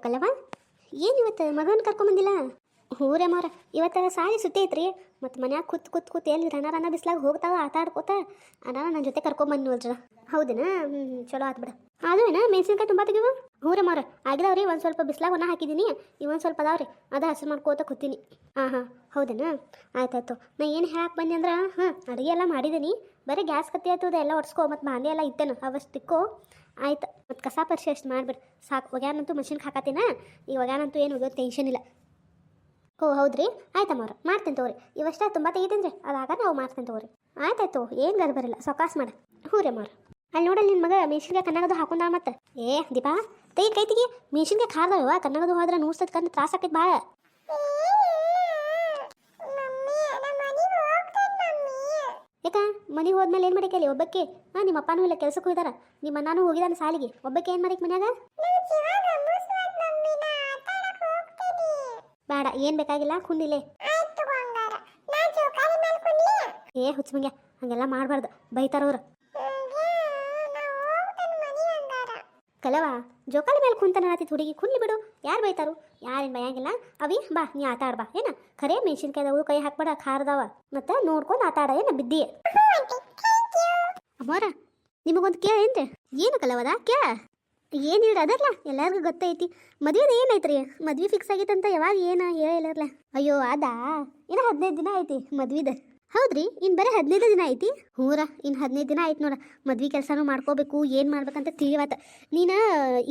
ಕಲ್ಲವ ಏನು ಇವತ್ತು ಮಗನ ಕರ್ಕೊಂಬಂದಿಲ್ಲ? ಹೂರೇ ಮಾರ ಇವತ್ತು ಸಾಲಿ ಸುಟ್ಟಿ ಐತ್ರಿ. ಮತ್ತು ಮನ್ಯಾಗ ಕೂತ್ ಎಲ್ಲಿ ರಣ ಬಿಸ್ಲಾಗ ಹೋಗ್ತಾವ ಆಟ ಆಡ್ಕೋತ ಅಣ್ಣ ನನ್ನ ಜೊತೆ ಕರ್ಕೊಂಬಂದು ನೋಡ್ರ. ಹೌದೇನಾ? ಚಲೋ ಆತು ಬಿಡ. ಅದು ಏನ ಮೆಣಸಿನ್ಕಾಯಿ ತುಂಬ ತೆಗಿವ? ಹೂರೇ ಮಾರ ಆಗಿದಾವ್ರಿ. ಒಂದು ಸ್ವಲ್ಪ ಬಿಸ್ಲಾಗ ಒಣ ಹಾಕಿದ್ದೀನಿ, ಇವೊಂದು ಸ್ವಲ್ಪ ಅದಾವ್ರಿ, ಅದು ಹಸಿರು ಮಾಡ್ಕೋತ ಕೂತೀನಿ. ಹಾಂ ಹೌದೇನಾ? ಆಯ್ತಾಯ್ತು. ನಾ ಏನು ಹೇಳಕ್ಕೆ ಬಂದೆ ಅಂದ್ರೆ ಅಡುಗೆ ಎಲ್ಲ ಮಾಡಿದ್ದೀನಿ, ಬರೀ ಗ್ಯಾಸ್ ಕತ್ತಿ ಆಯ್ತದ ಎಲ್ಲ ಒಡ್ಸ್ಕೊ, ಮತ್ತು ಬಾಂಡೆ ಎಲ್ಲ ಇತ್ತೇನು ಅವಷ್ಟಿಕ್ಕೋ. ಆಯ್ತು, ಮತ್ತು ಕಸ ಪರಿಶಿ ಅಷ್ಟು ಮಾಡಿಬಿಡ್ರಿ ಸಾಕು. ಒಗ್ಯಾನಂತೂ ಮಷಿನ್ಗೆ ಹಾಕತ್ತೀನ, ಈಗ ಒಗ್ಯಾನಂತೂ ಏನು ಹೋಗೋದು ಟೆನ್ಷನ್ ಇಲ್ಲ. ಓ ಹೌದ್ರಿ, ಆಯ್ತಮ್ಮವ್ರ ಮಾಡ್ತೀನಿ ತಗೋರಿ. ಇವಷ್ಟ ತುಂಬ ತೆಗಿತೀನಿ ರೀ, ಅದಾಗ ನಾವು ಮಾಡ್ತೀನಿ ತಗೋರಿ. ಆಯ್ತಾಯ್ತು, ಏನು ಗರ್ ಬರಲ್ಲ, ಸೊಕಾಸ್ ಮಾಡ. ಹ್ಞೂ ರೀ ಅಮ್ಮವ್ರ. ಅಲ್ಲಿ ನೋಡಲ್ಲ ನಿನ್ನ ಮಗ ಮೆಣಸಿನ್ಕಾಯಿ ಕಣ್ಣಾಗದು ಹಾಕೊಂಡ ಮತ್ತೆ. ಏ ದೀಪಾ ತೆಗಿ ಕೈ ತೆಗಿ, ಮೆಣಸಿನ್ಕಾಯಿ ಖಾರದವ ಕಣ್ಣಾಗದು ಹೋದ್ರೆ ನೂಸ್ತದ ಕಣ್ಣು ತ್ರಾಸ ಆಕೈತೆ ಭಾಳ. ಯಾಕ ಮನೆಗೆ ಹೋದ್ಮೇಲೆ ಏನು ಮಾಡಕ್ಕೆ ಅಲ್ಲಿ ಒಬ್ಬಕ್ಕೆ? ನಿಮ್ಮ ಅಪ್ಪನೂ ಇಲ್ಲ ಕೆಲ್ಸಕ್ಕೆ ಹೋಗಿದಾರ, ನಿಮ್ಮ ಅಣ್ಣನೂ ಹೋಗಿದ್ದಾನೆ ಸಾಲಿಗೆ, ಒಬ್ಬಕ್ಕೆ ಏನು ಮಾಡಕ್ಕೆ ಮನ್ಯಾಗ? ಬೇಡ, ಏನು ಬೇಕಾಗಿಲ್ಲ, ಕುಂದಿಲೆ. ಏ ಹುಚ್ಚ ಮಂಗ್ಯ, ಹಂಗೆಲ್ಲ ಮಾಡಬಾರ್ದು, ಬೈತಾರವ್ರು. ಕಲವ ಜೋಕಾಲಿ ಮೇಲೆ ಕುಂತನ ಆತಿತ್ತು ಹುಡುಗಿ, ಕುಂದ್ಲಿ ಬಿಡು, ಯಾರು ಬೈತಾರು? ಯಾರೇನು ಬೈಯಂಗಿಲ್ಲ. ಅವಿ ಬಾ, ನೀ ಆಟ ಆಡ್ಬಾ. ಏನ ಖರೆ ಮೆಣಸಿನ್ಕಾಯ್ದವು ಕೈ ಹಾಕ್ಬೇಡ, ಖಾರದವ, ಮತ್ತೆ ನೋಡ್ಕೊಂಡು ಆಟ ಆಡ. ಏನ ಬಿದ್ದಿ ಅಮ್ಮೋರ? ನಿಮಗೊಂದು ಕೇಳೇನ್ರಿ? ಏನು ಕಲವದ ಕೇಳ? ಏನಿಲ್ಲ ಅದಲ್ಲ, ಎಲ್ಲರಿಗೂ ಗೊತ್ತೈತಿ. ಮದುವೆದು ಏನೈತ್ರಿ? ಮದ್ವೆ ಫಿಕ್ಸ್ ಆಗೈತಂತ ಯಾವಾಗ ಏನು ಹೇಳಿಲ್ಲರ್ಲ? ಅಯ್ಯೋ ಅದಾ, ಇನ್ನು 15 ದಿನ ಐತಿ ಮದ್ವಿದ. ಹೌದ್ರಿ, ಇನ್ನು ಬರೀ 15 ದಿನ ಐತಿ? ಹೂರ, ಇನ್ನು 15 ದಿನ ಆಯ್ತು ನೋಡ. ಮದ್ವೆ ಕೆಲಸನೂ ಮಾಡ್ಕೋಬೇಕು, ಏನು ಮಾಡ್ಬೇಕಂತ ತಿಳಿವತ್ತ. ನೀನು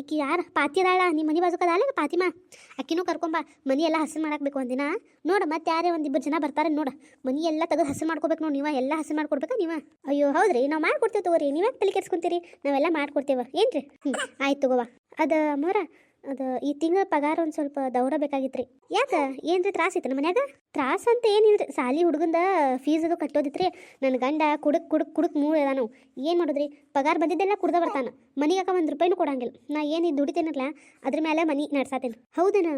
ಈಕಿ ಯಾರು ಪಾತಿ ಅದಾಳ ನಿಮ್ಮ ಮನೆ ಬಾಜುಕದಾಳ ಪಾತಿಮಾ, ಅಕ್ಕಿನೂ ಕರ್ಕೊಂಬ. ಮನಿ ಎಲ್ಲ ಹಸಿರು ಮಾಡಾಕ್ಬೇಕು ಒಂದಿನ. ನೋಡ ಮತ್ತೆ ಯಾರೇ ಒಂದಿಬ್ಬರು ಜನ ಬರ್ತಾರೆ ನೋಡ, ಮನಿ ಎಲ್ಲ ತೆಗೆದು ಹಸಿರು ಮಾಡ್ಕೋಬೇಕು ನೋಡಿ. ನೀವ ಎಲ್ಲ ಹಸಿರು ಮಾಡ್ಕೊಡ್ಬೇಕಾ ನೀವ? ಅಯ್ಯೋ ಹೌದ್ರಿ, ನಾವು ಮಾಡ್ಕೊಡ್ತೇವೆ ತಗೋರಿ, ನೀವ್ಯಾಕೆ ತಲೆ ಕೆಡ್ಸ್ಕೊಂತೀರಿ? ನಾವೆಲ್ಲ ಮಾಡ್ಕೊಡ್ತೇವೆ ಏನ್ರಿ? ಆಯ್ತು ತಗೋವಾ. ಅದು ಮೋರ, ಅದು ಈ ತಿಂಗಳ ಪಗಾರ ಒಂದು ಸ್ವಲ್ಪ ದೌಡ ಬೇಕಾಗಿತ್ತು ರೀ. ಯಾಕೆ ಏನ್ರಿ ತ್ರಾಸ ಐತೆ ನಮ್ಮ ಮನ್ಯಾಗ? ತ್ರಾಸ ಅಂತ ಏನಿಲ್ರಿ, ಸಾಲಿ ಹುಡುಗಂದ ಫೀಸ್ ಅದು ಕಟ್ಟೋದಿತ್ರಿ. ನನ್ನ ಗಂಡ ಕುಡುಕ್ ಮೂಳು ಅದಾನು. ಏನು ಮಾಡೋದ್ರಿ, ಪಗಾರ ಬಂದಿದ್ದೆಲ್ಲ ಕುಡ್ದ ಬರ್ತಾನೆ. ಮನೆಗೆ $1 ರೂಪಾಯಿನೂ ಕೊಡಂಗಿಲ್ಲ. ನಾ ಏನು ದುಡಿತೇನಲ್ಲ ಅದ್ರ ಮೇಲೆ ಮನೆ ನಡ್ಸಾತೇನೆ. ಹೌದೇನಾ?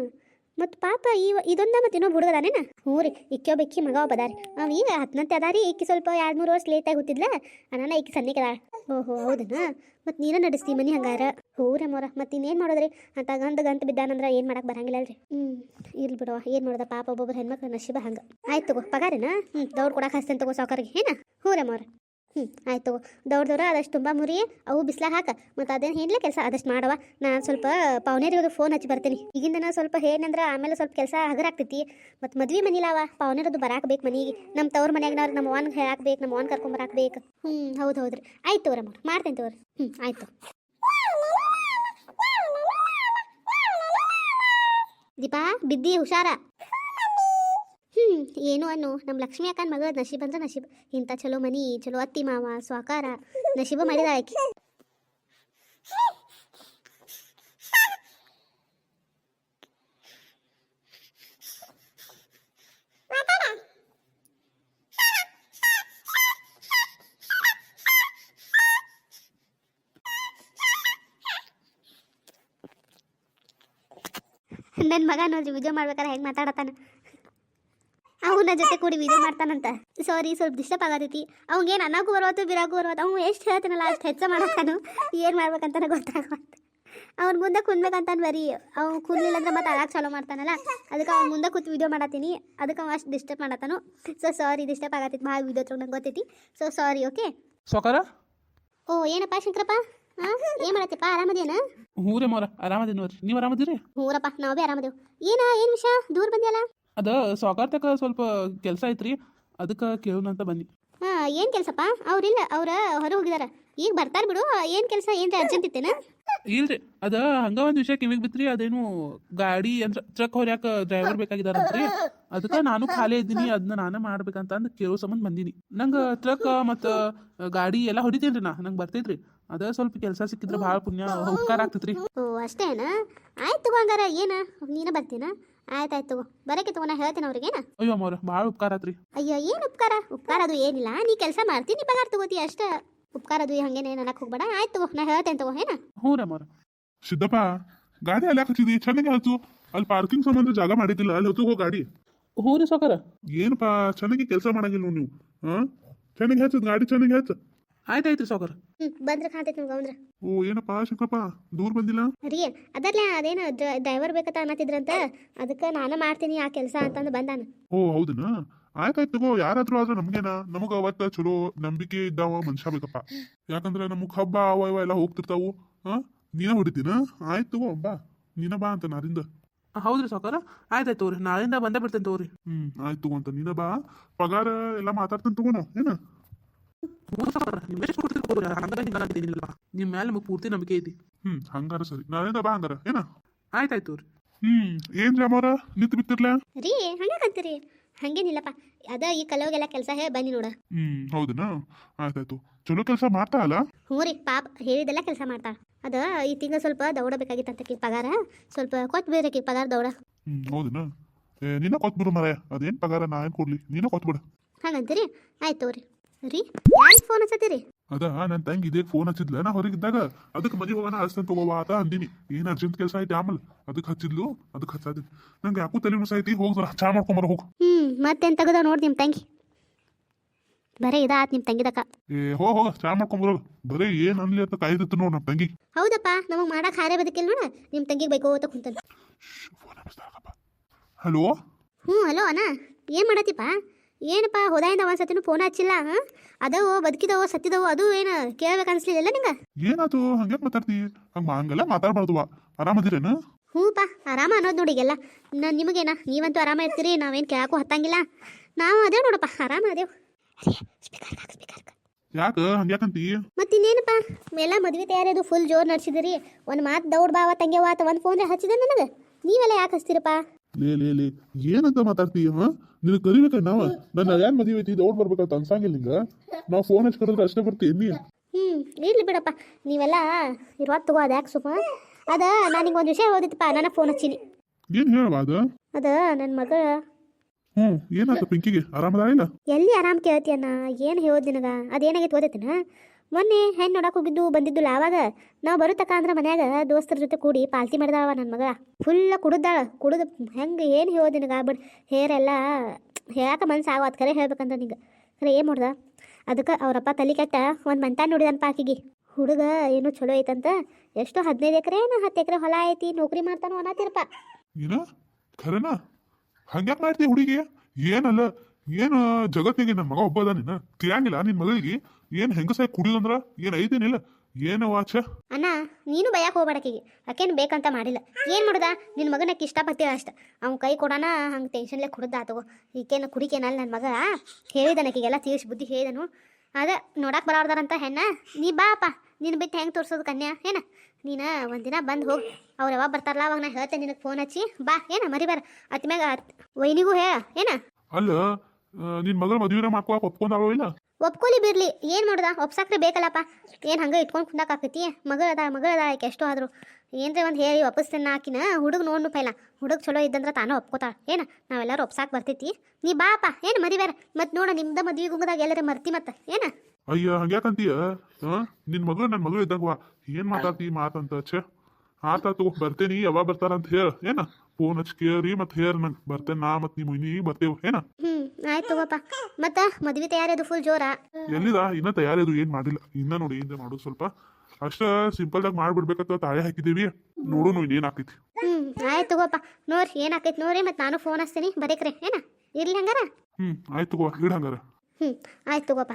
ಮತ್ತು ಪಾಪ ಇದೊಂದ ಮತ್ತು ಇನ್ನೊಬ್ಬ ಹುಡುಗದಾನೇನ? ಹ್ಞೂ ರೀ, ಇಕ್ಕೋ ಬೆಕ್ಕಿ ಮಗ ಒಬ್ಬದಾರಿ. ಅವ ಈಗ 10ನಂತೆ ಅದಾರಿ. ಈಕಿ ಸ್ವಲ್ಪ 2-3 ವರ್ಷ ಲೇಟಾಗಿ ಹುಟ್ಟಿದ್ಲ, ಅಣ್ಣ ಈಕಿ ಸಣ್ಣಕ್ಕೆ ಅದಾಳ. ಓಹೋ ಹೌದೇನಾ? ಮತ್ತು ನೀನ ನಡೆಸ್ತಿ ಮನೆ ಹಂಗಾರ? ಹೂರೇ ಮೋರ, ಮತ್ತು ಇನ್ನೇನು ಮಾಡೋದ್ರಿ? ಅಂತ ಗಂಟು ಬಿದ್ದಾನಂದ್ರೆ ಏನು ಮಾಡಕ್ಕೆ ಬರಂಗಿಲ್ಲ ಅಲ್ರಿ. ಇರ್ಲಿ ಬಿಡವ, ಏನು ಮಾಡೋದ ಪಾಪ ಒಬ್ಬೊಬ್ರು ಹೆಣ್ಮಕ್ಳು ನಶೀಬ ಹಂಗೆ. ಆಯ್ತು ತಗೋ ಪಗಾರೇನ? ದೌಡ್ ಕೊಡಕ್ಕೆ ಹಸ್ತೇನೆ ತಗೋ ಸಾವ್ಕಾರಿಗೆ. ಏನ? ಹೂರೇ ಮೋರ. ಆಯ್ತು ತಗೋ. ದೌಡ್ದವ್ರ ಅದಷ್ಟು ತುಂಬ ಮುರಿ, ಅವು ಬಿಸ್ಲಾಗ ಹಾಕ. ಮತ್ತು ಅದೇನು ಹೇಳಲೇ ಕೆಲಸ ಅದಷ್ಟು ಮಾಡವ. ನಾನು ಸ್ವಲ್ಪ ಪಾವನೇರಿಗೆ ಫೋನ್ ಹಚ್ಚಿ ಬರ್ತೀನಿ ಈಗಿಂದ. ಸ್ವಲ್ಪ ಏನಂದ್ರೆ ಆಮೇಲೆ ಸ್ವಲ್ಪ ಕೆಲಸ ಹಗರಾಗ್ತೈತಿ. ಮತ್ತು ಮದ್ವೆ ಮನಿಲಾವ ಪಾವನೇರದು ಬರಾಕ್ಬೇಕು ಮನೆಗೆ. ನಮ್ಮ ತವ್ರ ಮನ್ಯಾಗನವ್ರು ನಮ್ಮ ಅವ್ವನ್ಗೆ ಹೇಳಾಕ್ಬೇಕು, ನಮ್ಮ ಅವ್ವನ ಕರ್ಕೊಂಬರಾಕ್ಬೇಕು. ಹೌದ್ರಿ. ಆಯ್ತು ತಗೋರಮ್ಮ, ಮಾಡ್ತೇನೆ ತಗೋರಿ. ಆಯ್ತು. ದೀಪಾ ಬಿದ್ದಿ ಹುಷಾರ. ಏನು ಅನ್ನು ನಮ್ಮ ಲಕ್ಷ್ಮಿ ಅಕ್ಕನ ಮಗ ನಶೀಬ್ ಅಂದ್ರೆ ನಶೀಬ್. ಇಂಥ ಚಲೋ ಮನಿ, ಚಲೋ ಅತ್ತಿ ಮಾವ, ಸ್ವಾಕಾರ ನಶೀಬ ಮಾಡಿದ ಆಕಿ. ನನ್ನ ಮಗ ನೋಡ್ರಿ ವಿಡಿಯೋ ಮಾಡ್ಬೇಕಾರೆ ಹೆಂಗೆ ಮಾತಾಡತಾನೆ. ಅವನ ಜೊತೆ ಕೂಡಿ ವಿಡಿಯೋ ಮಾಡ್ತಾನಂತ. ಸಾರಿ, ಸ್ವಲ್ಪ ಡಿಸ್ಟರ್ಬ್ ಆಗತೈತಿ. ಅವ್ಗೇನು ಅನ್ನಕ್ಕೂ ಬರೋತು ಬಿರಾಗೂ ಬರೋದು. ಅವ್ನು ಎಷ್ಟು ಹೇಳ್ತಾನಲ್ಲ ಅಷ್ಟು ಹೆಚ್ಚು ಮಾಡತ್ತಾನು. ಏನು ಮಾಡ್ಬೇಕಂತಾನೆ ಗೊತ್ತಾಗತ್ತೆ. ಅವ್ನ ಮುಂದೆ ಕುಂದ್ಬೇಕಂತಾನೆ ಬರೀ. ಅವ್ನು ಕುಂದ್ಲಿಲ್ಲ ಅಂದ್ರೆ ಮತ್ತೆ ಅಳಕ್ಕೆ ಚಾಲೋ ಮಾಡ್ತಾನಲ್ಲ, ಅದಕ್ಕೆ ಅವ್ನ ಮುಂದೆ ಕೂತು ವಿಡಿಯೋ ಮಾಡತ್ತೀನಿ. ಅದಕ್ಕೆ ಅವ ಅಷ್ಟು ಡಿಸ್ಟರ್ಬ್ ಮಾಡತ್ತಾನು. ಸೊ ಸಾರಿ, ಡಿಸ್ಟರ್ಬ್ ಆಗತ್ತೈತಿ ಭಾಳ ವಿಡಿಯೋ ತೊಗೊಂಡು ನಂಗೆ ಗೊತ್ತೈತಿ. So sorry. ಓಕೆ ಸೌಕಾರ? ಓ ಏನಪ್ಪ ಶಂಕರಪ್ಪ, ಏನು ಮಾಡತ್ತಪ್ಪ? ಆರಾಮದೇನ? ಹೂರೇ ಮೋರ, ಆರಾಮದೇನು ನೋಡ್ರಿ. ನೀವು ಆರಾಮದಿರಿ? ಹೂರಪ್ಪ, ನಾವು ಭೀ ಆರಾಮದೇವು. ಏನು ವಿಷಯ ದೂರ ಬಂದಿಯಲ್ಲ? ಅದ ಸೌಕಾರ ತಕ ಸ್ವಲ್ಪ ಕೆಲಸ ಐತ್ರಿ, ಅದಕ್ಕೆ ಕೇಳೋಣ ಅಂತ ಬನ್ನಿ. ಏನು ಕೆಲಸಪ್ಪ? ಅವ್ರಿಲ್ಲ, ಅವ್ರ ಹೊರ ಹೋಗಿದಾರ. ಈಗ ಬರ್ತಾರ ಬಿಡು. ಏನು ಕೆಲಸ? ಏನ್ರಿ ಅರ್ಜೆಂಟ್ ಇತ್ತೇನ? ಇಲ್ರಿ, ಅದ ಹಂಗ ಒಂದು ವಿಷಯ ಕಿವಿಗೆ ಬಿತ್ರಿ. ಅದೇನು ಗಾಡಿ ಅಂದ್ರೆ ಟ್ರಕ್ ಹೊರ್ಯಾಕ ಡ್ರೈವರ್ ಬೇಕಾಗಿದಾರಂತ್ರಿ. ಅದಕ್ಕೆ ನಾನು ಖಾಲಿ ಇದ್ದೀನಿ, ಅದನ್ನ ನಾನೇ ಮಾಡ್ಬೇಕಂತ ಅಂದ್ ಕೇಳೋ ಸಂಬಂಧ ಬಂದೀನಿ. ನಂಗೆ ಟ್ರಕ್ ಮತ್ತು ಗಾಡಿ ಎಲ್ಲ ಹೊಡಿತೇನ್ರಿ, ನಂಗೆ ಬರ್ತೈತ್ರಿ. ಅದ ಸ್ವಲ್ಪ ಕೆಲಸ ಸಿಕ್ಕಿದ್ರೆ ಭಾಳ ಪುಣ್ಯ ಉಪಕಾರ ಆಗ್ತೈತ್ರಿ. ಓ ಅಷ್ಟೇನಾ? ಆಯ್ತು ತಗೋ, ಹಂಗಾರ ಏನ ನೀನ ಬರ್ತೀನ? ಆಯ್ತಾಯ್ತು ತಗೋ, ಬರಕ್ಕೆ ತಗೋ, ನಾ ಹೇಳ್ತೇನೆ ಅವ್ರಿಗೇನ. ಅಯ್ಯೋ ಅಮ್ಮವ್ರ, ಭಾಳ ಉಪಕಾರ ಆತ್ರಿ. ಅಯ್ಯೋ ಏನು ಉಪಕಾರ ಅದು ಏನಿಲ್ಲ. ನೀ ಕೆಲಸ ಮಾಡ್ತೀನಿ, ಪಗಾರ ತಗೋತಿ ಅಷ್ಟ. ಉಪಕಾರ ಅದು ಹಂಗೇನೆ ನನಕ್ಕೆ ಹೋಗ್ಬೇಡ. ಆಯ್ತು ತಗೋ, ನಾ ಹೇಳ್ತೇನೆ ತಗೋ. ಏನ? ಹ್ಞೂ ರೀ ಅಮ್ಮವ್ರ. ಸಿದ್ದಪ್ಪ, ಗಾಡಿ ಅಲ್ಲ ಹಚ್ಚಿದಿ ಚೆನ್ನಾಗಿ ಹಚ್ಚು. ಅಲ್ಲಿ ಪಾರ್ಕಿಂಗ್ ಸಂಬಂಧ ಜಾಗ ಮಾಡಿದ್ದಿಲ್ಲ, ಅಲ್ಲಿ ಹಚ್ಚು ಗಾಡಿ. ಹ್ಞೂ ರೀ ಸೌಕಾರ. ಏನಪ್ಪ ಚೆನ್ನಾಗಿ ಕೆಲಸ ಮಾಡಂಗಿಲ್ಲ ನೀವು. ಚೆನ್ನಾಗಿ ಹಚ್ಚದ್ ಗಾಡಿ, ಚೆನ್ನಾಗಿ ಹಚ್ಚ. ಆಯ್ತಾಯ್ತು ಸಾವ್ಕಾರ. ಬಂದ್ರೆ ಕಾಣ್ತೈತಿ ನಿಮ್ಗೆ ಅಂದ್ರೆ ಓ ಏನಪ್ಪ ಶಂಕರಪ್ಪ ದೂರ ಬಂದಿಲ್ಲ. ರೀ ಅದರ್ಲೆ ಅದೇನು ಡ್ರೈವರ್ ಬೇಕಂತ ಅನ್ನತ್ತಿದ್ರಂತ ಅದಕ್ಕೆ ನಾನು ಮಾಡ್ತೀನಿ ಆ ಕೆಲಸ ಅಂತಂದು ಬಂದಾನ. ಓ ಹೌದನ. ಆಯ್ತಾಯ್ತು ತಗೋ, ಯಾರಾದ್ರೂ ಆದ್ರೆ ನಮ್ಗೇನ, ನಮಗ ಅವತ್ತ ಚಲೋ ನಂಬಿಕೆ ಇದ್ದಾವ ಮನುಷ್ಯ ಬೇಕಪ್ಪ. ಯಾಕಂದ್ರೆ ನಮಗ್ ಹಬ್ಬ ಅವ ಇವ ಎಲ್ಲ ಹೋಗ್ತಿರ್ತಾವು. ನೀನ ಹೊಡಿತೀನ? ಆಯ್ತು ತಗೋ ಬಾ, ನೀನ ಬಾ ಅಂತ ನಾರಿಂದ. ಹೌದ್ರಿ ಸಾವ್ಕಾರ, ಆಯ್ತಾಯ್ತು ತಗೋರಿ, ನಾಳೆಯಿಂದ ಬಂದೇ ಬಿಡ್ತೇನೆ ತಗೋರಿ. ಆಯ್ತು ತಗೋ ಅಂತ ನೀನ ಬಾ, ಪಗಾರ ಎಲ್ಲ ಮಾತಾಡ್ತೇನೆ ತಗೋಣ ಏನ. ನಿಮ್ಮ ಮೇಲೆ ನಮಗೆ ಪೂರ್ತಿ ನಂಬಿಕೆ ಐತಿ. ಹಂಗಾರ ಸರಿ, ನಾಳೆಯಿಂದ ಬಾ ಹಂಗಾರ ಏನ. ಆಯ್ತಾಯ್ತು ತಗೋರಿ. ಏನ್ ರಾಮವ್ರ ನಿಂತು ಬಿತ್ತಿರ್ಲ? ರೀ ಹಂಗಂತೀರಿ? ಹಂಗೇನಿಲ್ಲಪ್ಪ, ಅದ ಈ ಕಲವಾಗೆಲ್ಲ ಕೆಲಸ ಹೇ ಬನ್ನಿ ನೋಡ. ಹೌದನ. ಆಯ್ತಾಯ್ತು, ಚಲೋ ಕೆಲಸ ಮಾಡ್ತಾ ಅಲ್ಲ. ಹ್ಞೂ ರೀ, ಪಾಪ ಹೇಳಿದೆಲ್ಲ ಕೆಲಸ ಮಾಡ್ತಾಳ. ಅದ ಈ ತಿಂಗಳು ಸ್ವಲ್ಪ ದೌಡಬೇಕಾಗಿತ್ತಂತಕಿ ಪಗಾರ, ಸ್ವಲ್ಪ ಕೊಟ್ಟು ಬೇರೆಕಿ ಪಗಾರ ದೌಡ. ಹೌದನ. ನೀನ ಕೊಟ್ಬಿಡು ಮರ, ಅದೇನ್ ಪಗಾರ ನಾ ಏನ್ ಕೊಡ್ಲಿ, ನೀನ ಕೊಟ್ಬಿಡು. ಹಂಗಂತೀರಿ? ಆಯ್ತು ತಗೋರಿ. ರೀ ಯಾರಿಗೆ ಫೋನ್ ಹಚ್ಚತ್ತೀರಿ? ಅದ ನನ್ನ ತಂಗಿ ಇದೇ ಫೋನ್ ಹಚ್ಚಿದ್ಲ, ನಾ ಹೊರಗಿದ್ದಾಗ ಅದಕ್ಕೆ ಮನೆ ಹೋಗೋಣ ಹಚ್ತೇನೆ ತಗೋವಾ ಅಂತ ಅಂದಿನಿ. ಏನ್ ಅರ್ಜೆಂಟ್ ಕೆಲಸ ಐತಿ ಆಮೇಲೆ ಅದಕ್ಕೆ ಹಚ್ಚಿದ್ಲು, ಅದಕ್ಕೆ ಹಚ್ಚಾದಿನಿ. ನಂಗೆ ಯಾಕೂ ತಲೆ ನುಸ ಐತಿ, ಹೋಗ್ರ ಚಾ ಮಾಡ್ಕೊಂಬರ ಹೋಗು. ಮತ್ತೇನು ತೆಗದ ನೋಡಿ ನಿಮ್ಮ ತಂಗಿ, ಬರೀ ಇದಾತ್ ನಿಮ್ಮ ತಂಗಿದಕ್ಕ. ಹೋಗ ಚಾ ಮಾಡ್ಕೊಂಬರ, ಬರೀ ಏನ್ ಅನ್ಲಿ ಅಂತ ಕಾಯ್ದಿತ್ತು ನೋಡ್ ನಮ್ಮ ತಂಗಿ. ಹೌದಪ್ಪ, ನಮಗೆ ಮಾಡಕ್ಕೆ ಹಾರೇ ಬದುಕಿಲ್ಲ ನೋಡ, ನಿಮ್ಮ ತಂಗಿಗೆ ಬೈಕೋತ ಕುಂತಾನ. ಹಲೋ. ಹಲೋ ಅಣ್ಣ, ಏನು ಮಾಡತ್ತಿಪ್ಪ? ಏನಪ್ಪ ಹೋದಾಯಿಂದ ಒಂದ್ಸತಿನೂ ಫೋನ್ ಹಚ್ಚಿಲ್ಲ. ಅದವೋ ಬದುಕಿದವೋ ಸತ್ತಿದವೋ ಅದು ಏನು ಕೇಳ್ಬೇಕು ಅನ್ಸ್ಲಿಲ್ಲ ನಿಂಗೆ? ಏನಾಯ್ತು ಹಂಗೆ ಮಾತಾಡ್ತಿ? ಹಂಗೆಲ್ಲ ಮಾತಾಡ್ಬಾರ್ದುವ. ಆರಾಮದಿರೇನು? ಹ್ಞೂಪ್ಪ, ಆರಾಮ ಅನ್ನೋದು ನೋಡಿ ಈಗೆಲ್ಲ. ನಿಮಗೇನ, ನೀವಂತೂ ಆರಾಮ ಇರ್ತೀರಿ, ನಾವೇನು ಕೇಳಕ್ಕೂ ಹತ್ತಂಗಿಲ್ಲ. ನಾವು ಅದೇವು ನೋಡಪ್ಪ, ಆರಾಮ ಅದೇವು. ಯಾಕ ಹಂಗ್ಯಾಕಂತಿ? ಮತ್ತಿನ್ನೇನಪ್ಪ, ಎಲ್ಲ ಮದ್ವೆ ತಯಾರದು ಫುಲ್ ಜೋರು ನಡೆಸಿದಿರಿ. ಒಂದು ಮಾತು ದೌಡ್ ಬಾವ ತಂಗ್ಯವ ಅಂತ ಒಂದು ಫೋನ್ ಹಚ್ಚಿದೆ ನನಗೆ. ನೀವೆಲ್ಲ ಯಾಕೆ ಹಚ್ತೀರಪ್ಪ? ಲೇ ಏನಂತ ಮಾತಾಡ್ತೀಯ? ನಿನಗೆ ಕರಿಬೇಕ ನಾವ? ನನ್ನ ಯಾರು ಮದುವೆ ಐತಿ ದೌಡ್ ಬರ್ಬೇಕಂತ ಅನ್ಸಂಗಿಲ್ಲ ನಿಂಗ? ನಾವು ಫೋನ್ ಹಚ್ಚಿ ಕರೆದ್ರೆ ಅಷ್ಟೇ ಬರ್ತೀವಿ ನೀ? ಇರ್ಲಿ ಬಿಡಪ್ಪ, ನೀವೆಲ್ಲ ಇರುವತ್ತು ತಗೋ. ಅದು ಯಾಕೆ ಸುಮ್ಮ ಅದ, ನಾನೀಗ ಒಂದು ವಿಷಯ ಓದಿತ್ತಪ್ಪ, ನಾನು ಫೋನ್ ಹಚ್ಚೀನಿ. ಏನ್ ಹೇಳುವ ಅದ ನನ್ನ ಮಗ. ಏನಾಯ್ತು ಪಿಂಕಿಗೆ? ಆರಾಮದ ಇಲ್ಲ? ಎಲ್ಲಿ ಆರಾಮ್ ಕೇಳ್ತೀಯಣ್ಣ, ಏನು ಹೇಳೋದು ನಿನಗ? ಅದೇನಾಗೈತೆ ಓದೈತಿನ? ಮೊನ್ನೆ ಹೆಣ್ಣು ನೋಡಕ್ಕೆ ಹೋಗಿದ್ದು ಬಂದಿದ್ದುಲ್ಲ, ಆವಾಗ ನಾವು ಬರುತ್ತಕ್ಕ ಅಂದ್ರೆ ಮನ್ಯಾಗ ದೋಸ್ತರ ಜೊತೆ ಕೂಡಿ ಪಾಲ್ತಿ ಮಾಡಿದಾವ ನನ್ನ ಮಗ. ಫುಲ್ಲ ಕುಡಿದಾಳ. ಕುಡಿದು ಹೆಂಗೆ ಏನು ಹೇಳೋದು ನಿನಗ? ಬಟ್ ಹೇರೆಲ್ಲ ಹೇಳಕ್ಕೆ ಮನ್ಸು ಆಗೋದು, ಖರೆ ಹೇಳ್ಬೇಕಂದ್ರೆ ನಿಂಗೆ ಖರೆ ಏನು ಮಾಡ್ದ? ಅದಕ್ಕೆ ಅವರಪ್ಪ ತಲೆ ಕೆಟ್ಟ ಒಂದು ಮಂತಾನ ನೋಡಿದನಪ್ಪ ಆಕಿಗೆ. ಹುಡುಗ ಏನು ಚಲೋ ಐತಂತ, ಎಷ್ಟು 15 ಎಕರೆ 10 ಎಕರೆ ಹೊಲ ಐತಿ, ನೌಕರಿ ಮಾಡ್ತಾನೋ ಅನ್ನತ್ತಿರಪ್ಪ. ಏನ ಖರೇನಾ? ಹಂಗ್ಯಾಕೆ ಮಾಡ್ತೀವಿ ಹುಡುಗಿ? ಏನಲ್ಲ, ಏನು ಜಗತ್ತಿಗೆ ನನ್ನ ಮಗ ಒಬ್ಬ ಅದಾನಿನ ತಿಳಿಯಂಗಿಲ್ಲ ನಿನ್ನ ಮಗಳಿಗೆ? ಏನು ಹೆಂಗಸಾಗಿ ಕುಡಿದಂದ್ರ ಏನು ಐತೇನಿಲ್ಲ? ಏನು ವಾಚ ಅಣ್ಣ, ನೀನು ಭಯಕ್ಕೆ ಹೋಗ್ಬೇಡಕ್ಕಿಗೆ, ಆಕೇನು ಬೇಕಂತ ಮಾಡಿಲ್ಲ. ಏನು ಮಾಡುದ, ನಿನ್ನ ಮಗನಕ್ಕೆ ಇಷ್ಟಪಟ್ಟಿಲ್ಲ ಅಷ್ಟೆ. ಅವ್ನ ಕೈ ಕೊಡೋಣ ಹಂಗೆ ಟೆನ್ಷನ್ಲೇ ಕುಡ್ದ ಆತಗೋ. ಈಕೇನು ಕುಡಿಕೇನಲ್ಲ ನನ್ನ ಮಗ, ಹೇಳಿದನಕ್ಕಿಗೆಲ್ಲ ತೀರ್ಸಿ ಬುದ್ಧಿ ಹೇಳಿದನು. ಅದೇ ನೋಡಕ್ಕೆ ಬರೋದಾರಂತ ಹೆಣ್ಣ, ನೀ ಬಾಪ, ನೀನು ಬಿಟ್ಟು ಹೆಂಗೆ ತೋರಿಸೋದು ಕನ್ಯಾ ಏನ? ನೀನು ಒಂದಿನ ಬಂದು ಹೋಗಿ, ಅವ್ರು ಯಾವಾಗ ಬರ್ತಾರಲ್ಲ ಅವಾಗ ನಾ ಹೇಳ್ತೇನೆ ನಿನಗೆ ಫೋನ್ ಹಚ್ಚಿ ಬಾ ಏನ, ಮರಿಬೇಡ. ಅತ್ಮ್ಯಾಗ ವೈನಿಗೂ ಹೇಳ ಏನ. ಅಲ್ಲ, ನಿನ್ನ ಮಗಳ ಮದುವೆ ಮಾಡ್ಕೊಳಕ್ಕೆ ಒಪ್ಕೊಂಡಾವ ಇಲ್ಲ? ಒಪ್ಕೊಲಿ ಬಿಡ್ಲಿ, ಏನು ಮಾಡೋದ, ಒಪ್ಸಾಕ್ರೆ ಬೇಕಲ್ಲಪ್ಪ. ಏನು ಹಂಗೆ ಇಟ್ಕೊಂಡು ಕುಂದಾಕತ್ತಿ? ಮಗಳದ ಆಕೆ ಎಷ್ಟು ಆದರು ಏನ್ರಿ ಒಂದು ಹೇಳಿ ಒಪ್ಪಿಸ್ತೇನೆ ಆಕಿನ. ಹುಡುಗ ನೋಡ್ನು ಪೈಲ, ಹುಡುಗ ಚಲೋ ಇದ್ದಂದ್ರೆ ತಾನು ಒಪ್ಕೋತಾಳ ಏನ. ನಾವೆಲ್ಲರೂ ಒಪ್ಸಾಕ್ ಬರ್ತೈತಿ, ನೀ ಬಾಪ ಏನು ಮರಿಬೇಡ. ಮತ್ತು ನೋಡ ನಿಮ್ದ ಮದುವೆ ಗುಂಗದಾಗ ಎಲ್ಲರೂ ಮರ್ತಿ ಮತ್ತೆ ಏನ? ಅಯ್ಯ ಹಂಗ್ಯಾಕಂತೀಯ? ನಿನ್ನ ಮಗಳು ನನ್ನ ಮಗಳು ಇದ್ದಂಗವಾ, ಏನು ಮಾತಾಡ್ತಿ ಮಾತಂತ? ಛೇ ಆತ ತಗೋ, ಬರ್ತೇನಿ. ಯಾವಾಗ ಬರ್ತಾರಂತ ಹೇಳ ಏನ, ಫೋನ್ ಹಚ್ಚಿ ಕೇಳಿ ಮತ್ತೆ ಹೇಳ ನಂಗೆ. ಬರ್ತೇನೆ ನಾ ಮತ್ತು ನಿಮ್ಮ ಮನಿ ಬರ್ತೇವೆ ಏನ? ಆಯ್ತು ತಗೋಪ್ಪ. ಮತ್ತು ಮದ್ವೆ ತಯಾರಿ ಅದು ಫುಲ್ ಜೋರ? ಎಲ್ಲಿದ ಇನ್ನೂ ತಯಾರಿದು ಏನು ಮಾಡಿಲ್ಲ. ಇನ್ನ ನೋಡಿ ಹಿಂದೆ ಮಾಡೋದು ಸ್ವಲ್ಪ ಅಷ್ಟ ಸಿಂಪಲ್ದಾಗ ಮಾಡಿಬಿಡ್ಬೇಕಂತ ತಾಳೆ ಹಾಕಿದ್ದೀವಿ. ನೋಡೋಣ ಇನ್ನೇನು ಆಕೈತಿ. ಆಯ್ತು ತಗೋಪ್ಪ, ನೋಡ್ರಿ ಏನು ಆಕೈತಿ ನೋಡ್ರಿ. ಮತ್ತು ನಾನು ಫೋನ್ ಹಚ್ತೀನಿ, ಬರೀಕ್ರಿ ಏನ? ಇರ್ಲಿ ಹಂಗಾರ? ಆಯ್ತು ತಗೋ, ಇಡ ಹಂಗಾರ. ಆಯ್ತು ತಗೋಪ್ಪ.